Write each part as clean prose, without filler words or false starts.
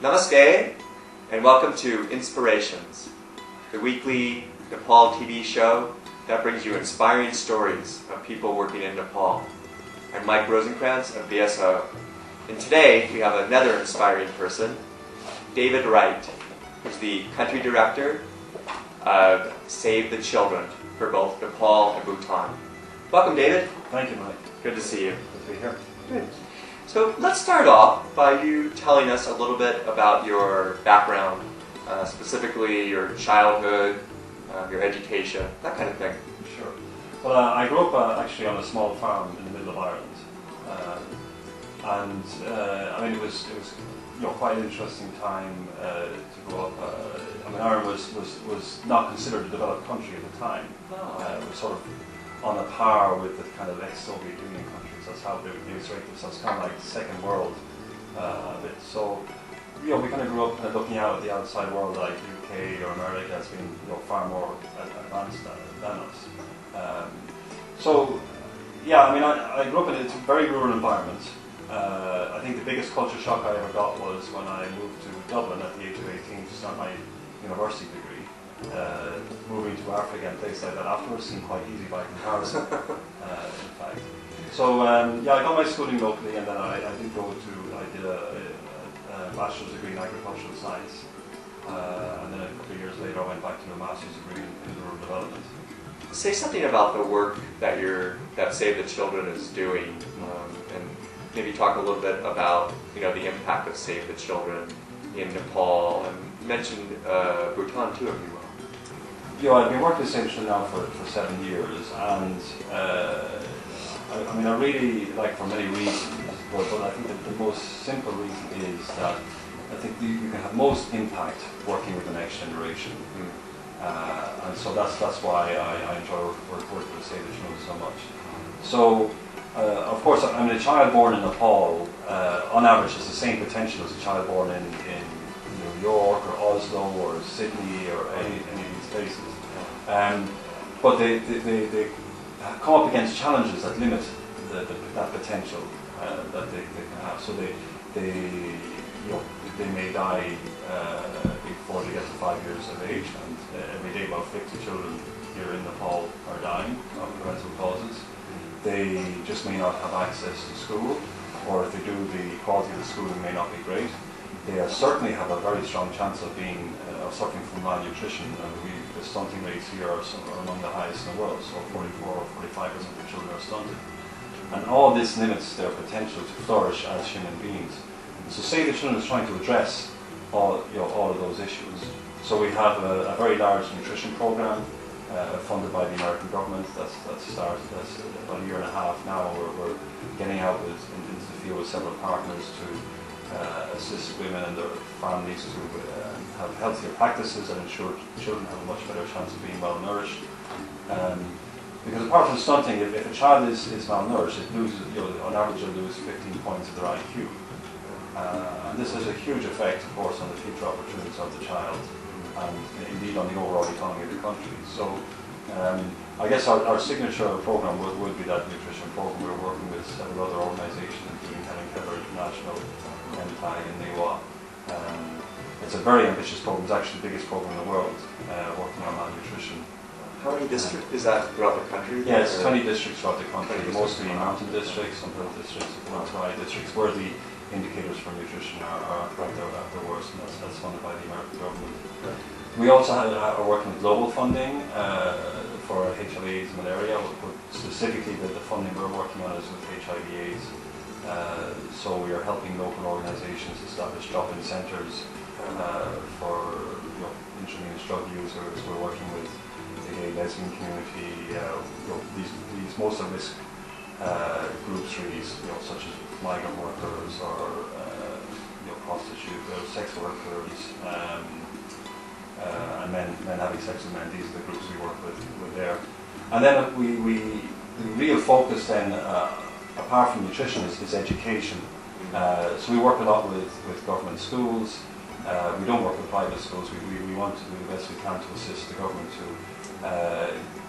Namaste, and welcome to Inspirations, the weekly Nepal TV show that brings you inspiring stories of people working in Nepal. I'm Mike Rosenkrantz of VSO, and today we have another inspiring person, David Wright, who's the country director of Save the Children for both Nepal and Bhutan. Welcome, David. Thank you, Mike. Good to see you. Good to be here. Good. So let's start off by you telling us a little bit about your background, specifically your childhood, your education, that kind of thing. Sure. Well, I grew up actually on a small farm in the middle of Ireland, and it was quite an interesting time to grow up. Ireland was not considered a developed country at the time. It was sort of on a par with the kind of ex-Soviet Union countries. That's how they would rate themselves, kind of like the second world a bit. So, we kind of grew up kind of looking out at the outside world, like UK or America, as being far more advanced than us. I grew up in a very rural environment. I think the biggest culture shock I ever got was when I moved to Dublin at the age of 18 to start my university degree. Moving to Africa and places like that afterwards seemed quite easy by comparison, in fact. So I got my schooling locally, and then I did a bachelor's degree in agricultural science, and then a couple of years later I went back to a master's degree in rural development. Say something about the work that Save the Children is doing, and maybe talk a little bit about the impact of Save the Children in Nepal, and mention Bhutan too, if you will. I've been working with Save the Children now for 7 years, and I really like, for many reasons, but I think that the most simple reason is that I think you can have most impact working with the next generation. And so that's why I enjoy working with Save the Children so much. So, of course, a child born in Nepal, on average, has the same potential as a child born in New York or Oslo or Sydney or any of these places. But they come up against challenges that limit that potential that they can have. So they may die before they get to 5 years of age, and every day about 50 children here in Nepal are dying of parental causes. They just may not have access to school, or if they do, the quality of the schooling may not be great. They certainly have a very strong chance of being suffering from malnutrition, and the stunting rates here are among the highest in the world. So 44 or 45% of the children are stunted, and all this limits their potential to flourish as human beings. So Save the Children is trying to address all of those issues. So we have a very large nutrition program funded by the American government. That's started. That's about a year and a half now. We're getting out into the field with several partners to assist women and their families to have healthier practices and ensure children have a much better chance of being well nourished. Because apart from stunting, if a child is malnourished, it loses, on average, they'll lose 15 points of their IQ. And this has a huge effect, of course, on the future opportunities of the child, and indeed on the overall economy of the country. So I guess our signature program would be that nutrition program. We're working with several other organisations, including Helen Keller International, MTAG, and NIWA. It's a very ambitious program. It's actually the biggest program in the world working on malnutrition. How many districts is that throughout the country? Yeah, it's 20 districts throughout the country, mostly mountain districts, some hill districts, mountain districts, where the indicators for nutrition are at their worst, and that's funded by the American government. Right. We also are working with global funding for HIV/AIDS malaria. Specifically, the funding we're working on is with HIV/AIDS. So we are helping local organisations establish drop-in centres for intravenous drug users. We're working with the gay lesbian community, these most at risk groups, really, such as migrant workers or prostitutes, sex workers, and men having sex with men. These are the groups we work with there. And then the real focus then, apart from nutrition, is education. So we work a lot with government schools. We don't work with private schools. We want to do the best we can to assist the government to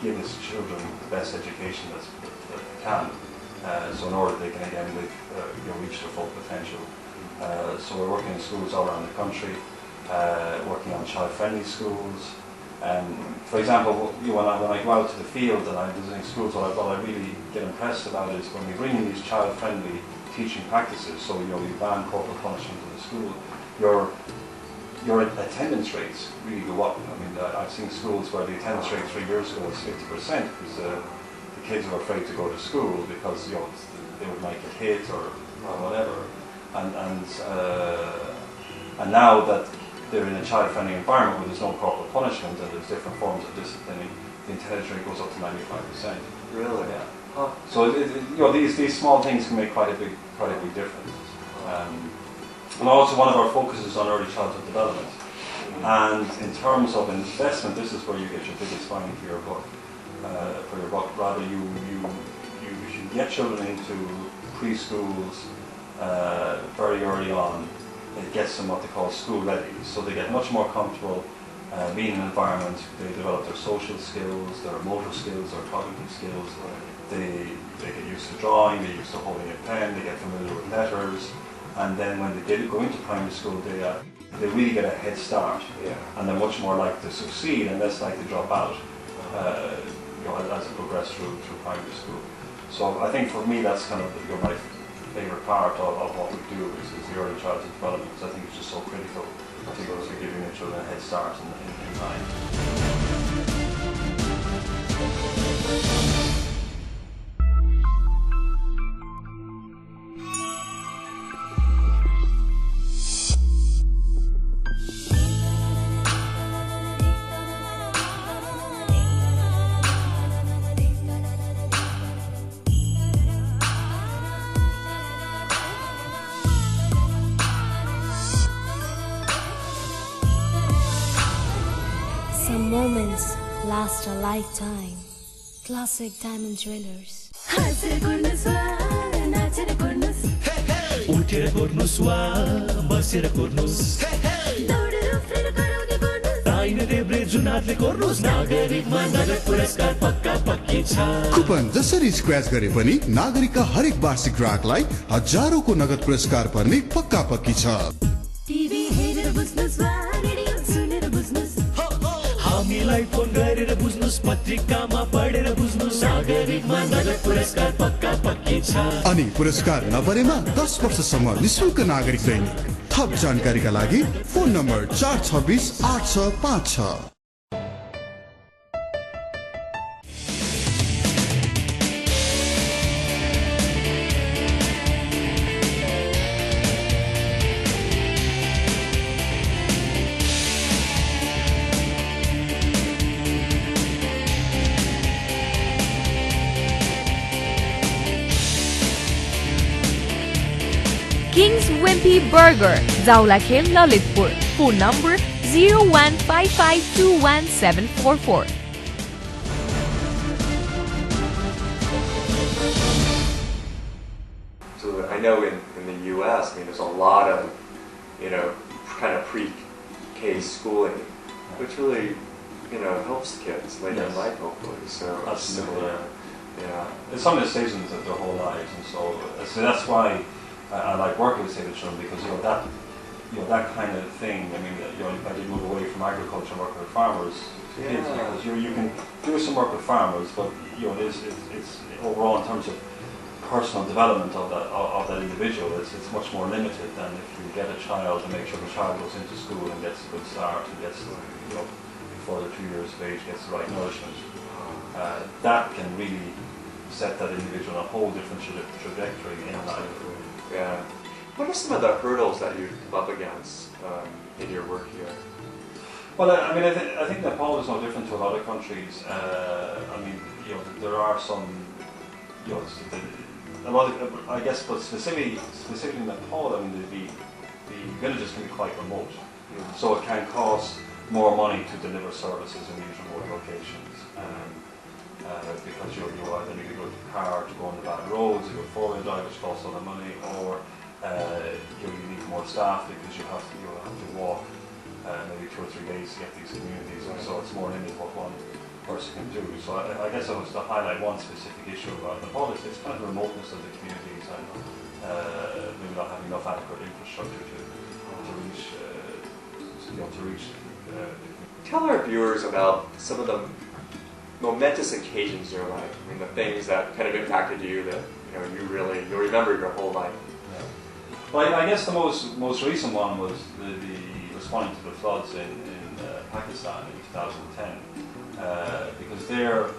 give its children the best education that they can. So in order they can again reach their full potential. So we're working in schools all around the country, working on child-friendly schools. For example, when I go out to the field and I'm visiting schools, what I really get impressed about is when we bring in these child-friendly teaching practices. So we ban corporal punishment in the school. Your attendance rates really go up. I mean, I've seen schools where the attendance rate 3 years ago was 50% because the kids were afraid to go to school because they would might get hit or whatever. And now that they're in a child-friendly environment where there's no corporal punishment and there's different forms of disciplining, the attendance rate goes up to 95%. Really? Yeah. Huh. So these small things can make quite a big difference. And also one of our focuses on early childhood development. And in terms of investment, this is where you get your biggest bang for your buck. Rather, you should get children into preschools very early on. It gets them what they call school ready, so they get much more comfortable being in an environment. They develop their social skills, their motor skills, their cognitive skills. They get used to drawing, they get used to holding a pen, they get familiar with letters, and then when they go into primary school, they really get a head start, and they're much more likely to succeed and less likely to drop out as they progress through primary school. So I think for me that's kind of my favourite part of what we do is the early childhood development, because I think it's just so critical to giving the children a head start in time. Some moments last a lifetime. Classic Diamond Jewelers. उठेर कोर्नुस् वा बसेर कोर्नुस् दाहिने देब्रे जुनाले कोर्नुस् नागरिकमा नगद पुरस्कार पक्का पक्की छ कुपन जसरी स्क्रैच गरे पनि नागरिकका हरेक वार्षिक ग्राहकलाई हजारौंको नगद पुरस्कार पर्ने पक्का पक्की छ। टिभी हेरेर बुझ्नुस् वा रेडियो सुनेर बुझ्नुस् हामीलाई फोन गरेर बुझ्नुस् पत्रिकामा पढेर बुझ्नुस् नागरिकमा नगद पुरस्कार पक्का पक्की छ। अनि पुरस्कार नपरेमा 10 वर्षसम्म निशुल्क नागरिक दैनिक। थप जानकारीका लागि phone number 426 8656। King's Wimpy Burger, Zaulakhel, Lalitpur. Phone number 0155211744. So I know in the U.S., I mean, there's a lot of, kind of pre-K schooling, which really, helps the kids later in life, hopefully. So Absolutely, yeah. It's something that stays with them their whole lives, and so that's why I like working with Save the Children, because that kind of thing. I mean, I did move away from agriculture and work with farmers. Kids, because you can do some work with farmers, but it's overall in terms of personal development of that individual, it's much more limited than if you get a child and make sure the child goes into school and gets a good start and gets before they're 2 years of age gets the right nourishment. That can really set that individual on a whole different trajectory in life. Yeah. What are some of the hurdles that you come up against in your work here? Well, I mean, I think Nepal is no different to a lot of countries. I mean, there are some, a lot of, I guess, but specifically in Nepal, I mean, the villages can be quite remote, so it can cost more money to deliver services in these remote locations. Because you either need a good car to go on the bad roads, a good four-wheel drive, which costs a lot of money, or you need more staff because you have to walk maybe 2 or 3 days to get these communities, and so it's more limited what person can do. So I guess I was to highlight one specific issue about Nepal. It's kind of the remoteness of the communities and maybe not having enough adequate infrastructure to reach. Tell our viewers about some of the momentous occasions in your life. I mean, the things that kind of impacted you that you'll remember your whole life. Yeah. Well, I guess the most recent one was the responding to the floods in Pakistan in 2010, because there,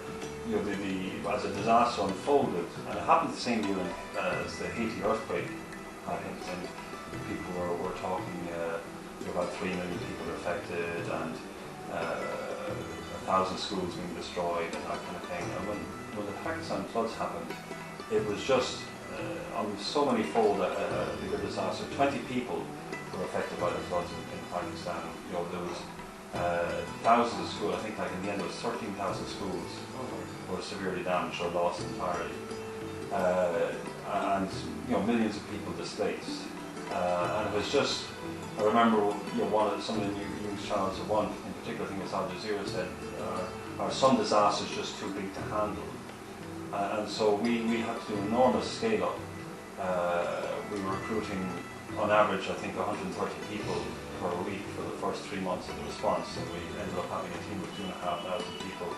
as a disaster unfolded, and it happened the same year as the Haiti earthquake happened, and people were talking about 3 million people affected and 1,000 schools being destroyed and that kind of thing. And when the Pakistan floods happened, it was just on so many fold a bigger disaster. 20 people were affected by the floods in Pakistan. There was thousands of schools. I think in the end it was 13,000 schools were severely damaged or lost entirely, and millions of people displaced. And it was just, I remember some of the news channels, one in particular, I think it was Al Jazeera, said, are some disasters just too big to handle? And so we had to do an enormous scale up. We were recruiting on average, I think, 130 people per week for the first 3 months of the response, and we ended up having a team of 2,500 people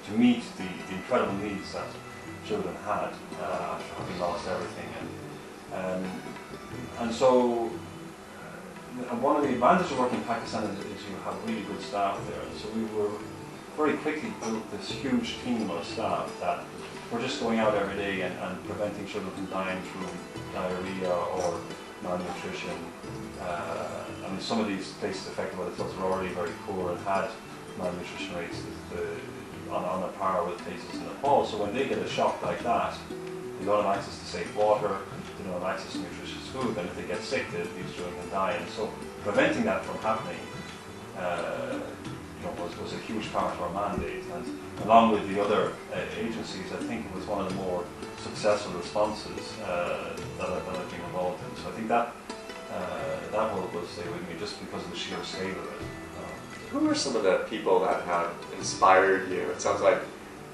to meet the incredible needs that children had after having lost everything. And so one of the advantages of working in Pakistan is you have really good staff there. And so we were very quickly built this huge team of staff that were just going out every day and preventing children from dying through diarrhea or malnutrition. I mean, some of these places affected by the floods were already very poor and had malnutrition rates on a par with places in Nepal. So when they get a shock like that, they don't have access to safe water, they don't have access to nutritious food, and if they get sick, these children can die. And so preventing that from happening was a huge part of our mandate. And along with the other agencies, I think it was one of the more successful responses that I've been involved in. So I think that will stay with me just because of the sheer scale of it. Who are some of the people that have inspired you? It sounds like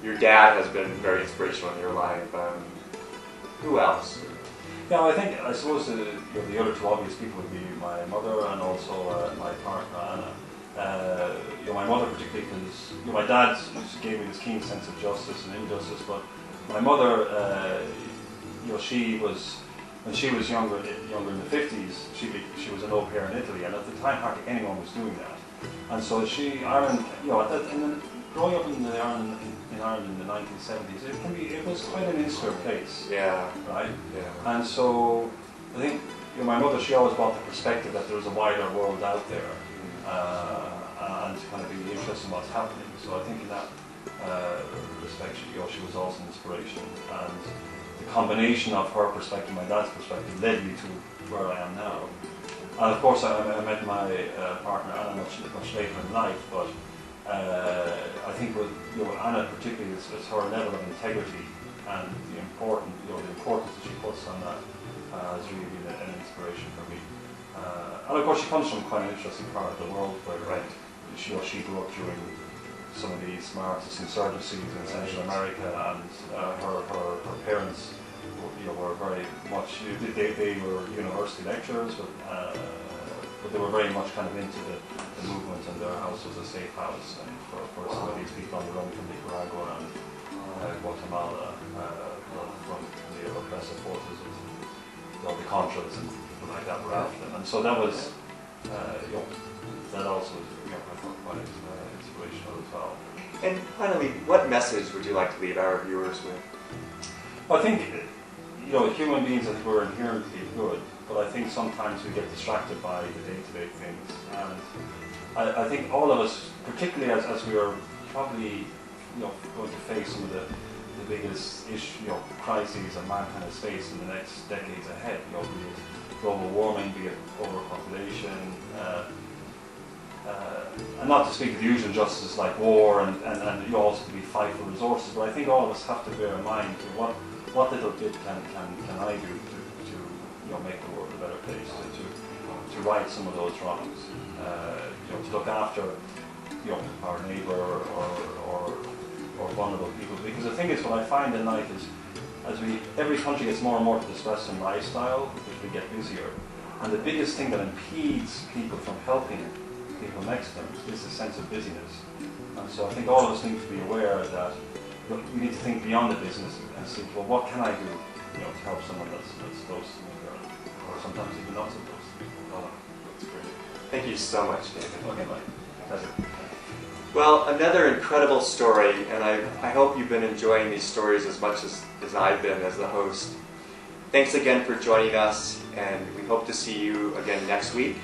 your dad has been very inspirational in your life. Who else? Yeah, I suppose the other two obvious people would be my mother and also my partner Anna. My mother particularly, because my dad gave me this keen sense of justice and injustice, but my mother, she was, when she was younger in the 50s, she was an au pair in Italy, and at the time hardly anyone was doing that. And so growing up in Ireland in the 1970s, it was quite an insular place. Yeah. Right? Yeah. And so I think my mother, she always brought the perspective that there was a wider world out there, and to kind of be interested in what's happening. So I think in that respect, she was also an inspiration. And the combination of her perspective and my dad's perspective led me to where I am now. And of course, I met my partner Anna much later in life, but I think with Anna particularly, it's her level of integrity and the importance that she puts on that has really been an inspiration for me. And of course, she comes from quite an interesting part of the world where she grew up during some of the smartest insurgencies in Central America, and her parents were very much, they were university lecturers, but they were very much kind of into the movement, and their house was a safe house for some of these people on the run from Nicaragua and Guatemala, from the oppressive forces of the Contras and people like that were after them. And so that was, that also was quite inspirational as well. And finally, what message would you like to leave our viewers with? I think, human beings, I think we're inherently good, but I think sometimes we get distracted by the day-to-day things. And I think all of us, particularly as we are probably going to face some of the biggest crises that mankind has faced in the next decades ahead, be it global warming, be it overpopulation, and not to speak of the usual injustices like war and also to be fight for resources, but I think all of us have to bear in mind what little bit can I do to make the world a better place, to right some of those wrongs, to look after our neighbour or vulnerable people. Because the thing is, what I find in life is, every country gets more and more to this Western lifestyle, as we get busier, and the biggest thing that impedes people from helping people next to them is the sense of busyness. And so I think all of us need to be aware that we need to think beyond the business and see, well, what can I do, to help someone that's close to me, or sometimes even not so close to me. That's great. Thank you so much, David. Okay, Mike. That's it. Well, another incredible story, and I hope you've been enjoying these stories as much as I've been as the host. Thanks again for joining us, and we hope to see you again next week.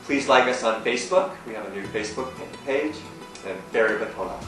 Please like us on Facebook. We have a new Facebook page, and Barry Batola.